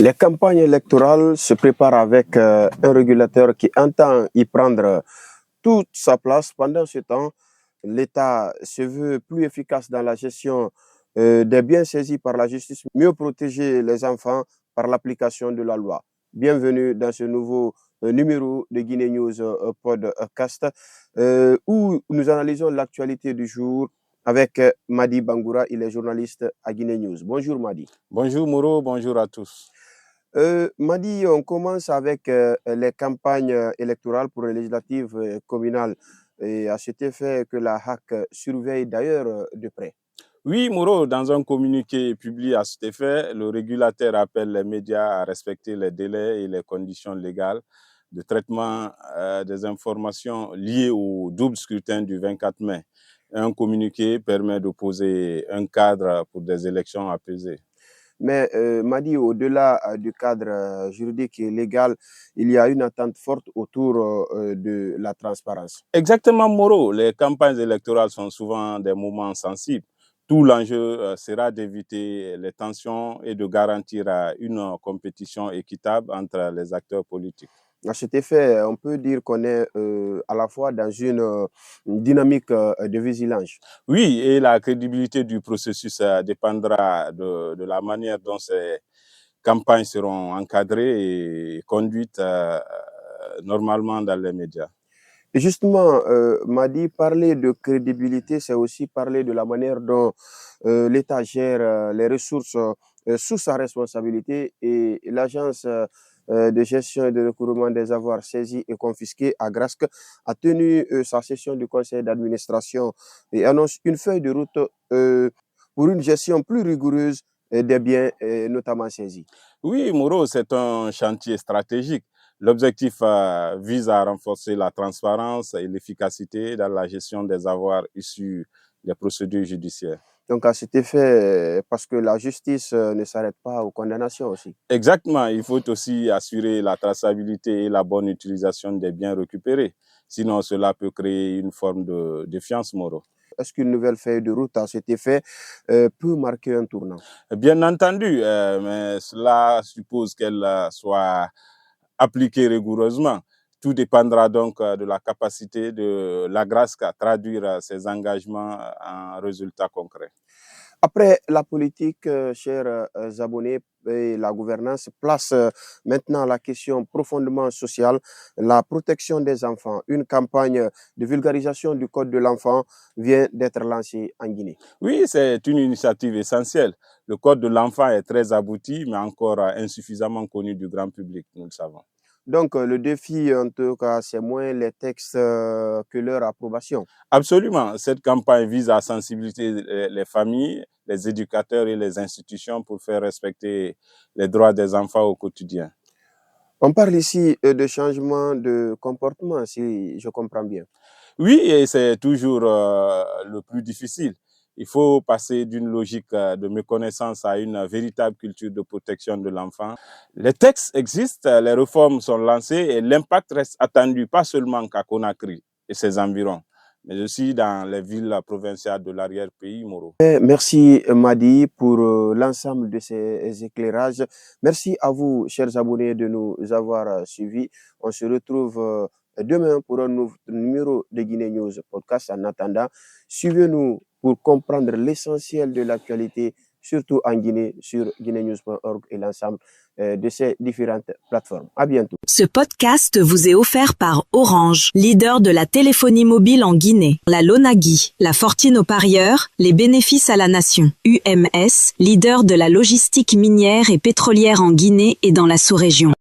Les campagnes électorales se préparent avec un régulateur qui entend y prendre toute sa place. Pendant ce temps, l'État se veut plus efficace dans la gestion des biens saisis par la justice, mieux protéger les enfants par l'application de la loi. Bienvenue dans ce nouveau numéro de Guinée News Podcast où nous analysons l'actualité du jour avec Madi Bangoura, il est journaliste à Guinée News. Bonjour Madi. Bonjour Moreau, bonjour à tous. Madi, on commence avec les campagnes électorales pour les législatives communales et à cet effet que la HAC surveille d'ailleurs de près. Oui, Moreau, dans un communiqué publié à cet effet, le régulateur appelle les médias à respecter les délais et les conditions légales de traitement des informations liées au double scrutin du 24 mai. Un communiqué permet de poser un cadre pour des élections apaisées. Mais Madi, au-delà du cadre juridique et légal, il y a une attente forte autour de la transparence. Exactement, Moreau. Les campagnes électorales sont souvent des moments sensibles. Tout l'enjeu sera d'éviter les tensions et de garantir une compétition équitable entre les acteurs politiques. À cet effet, on peut dire qu'on est à la fois dans une dynamique de vigilance. Oui, et la crédibilité du processus dépendra de la manière dont ces campagnes seront encadrées et conduites normalement dans les médias. Et justement, Madi, parler de crédibilité, c'est aussi parler de la manière dont l'État gère les ressources sous sa responsabilité et l'agence de gestion et de recouvrement des avoirs saisis et confisqués à Grasque a tenu sa session du conseil d'administration et annonce une feuille de route pour une gestion plus rigoureuse des biens notamment saisis. Oui, Moreau, c'est un chantier stratégique. L'objectif vise à renforcer la transparence et l'efficacité dans la gestion des avoirs issus des procédures judiciaires. Donc, à cet effet, parce que la justice ne s'arrête pas aux condamnations aussi. Exactement. Il faut aussi assurer la traçabilité et la bonne utilisation des biens récupérés. Sinon, cela peut créer une forme de défiance, Moreau. Est-ce qu'une nouvelle feuille de route à cet effet peut marquer un tournant? Bien entendu, mais cela suppose qu'elle soit appliquée rigoureusement. Tout dépendra donc de la capacité de la Grasque à traduire ses engagements en résultats concrets. Après la politique, chers abonnés, et la gouvernance, place maintenant la question profondément sociale, la protection des enfants. Une campagne de vulgarisation du Code de l'enfant vient d'être lancée en Guinée. Oui, c'est une initiative essentielle. Le Code de l'enfant est très abouti, mais encore insuffisamment connu du grand public, nous le savons. Donc, le défi, en tout cas, c'est moins les textes que leur approbation. Absolument. Cette campagne vise à sensibiliser les familles, les éducateurs et les institutions pour faire respecter les droits des enfants au quotidien. On parle ici de changement de comportement, si je comprends bien. Oui, et c'est toujours le plus difficile. Il faut passer d'une logique de méconnaissance à une véritable culture de protection de l'enfant. Les textes existent, les réformes sont lancées et l'impact reste attendu, pas seulement qu'à Conakry et ses environs, mais aussi dans les villes provinciales de l'arrière-pays, Moreau. Merci Madi pour l'ensemble de ces éclairages. Merci à vous, chers abonnés, de nous avoir suivis. On se retrouve demain pour un nouveau numéro de Guinée News Podcast. En attendant, suivez-nous pour comprendre l'essentiel de l'actualité, surtout en Guinée, sur guinéenews.org et l'ensemble de ces différentes plateformes. À bientôt. Ce podcast vous est offert par Orange, leader de la téléphonie mobile en Guinée. La Lonagui, la fortune aux parieurs, les bénéfices à la nation. UMS, leader de la logistique minière et pétrolière en Guinée et dans la sous-région.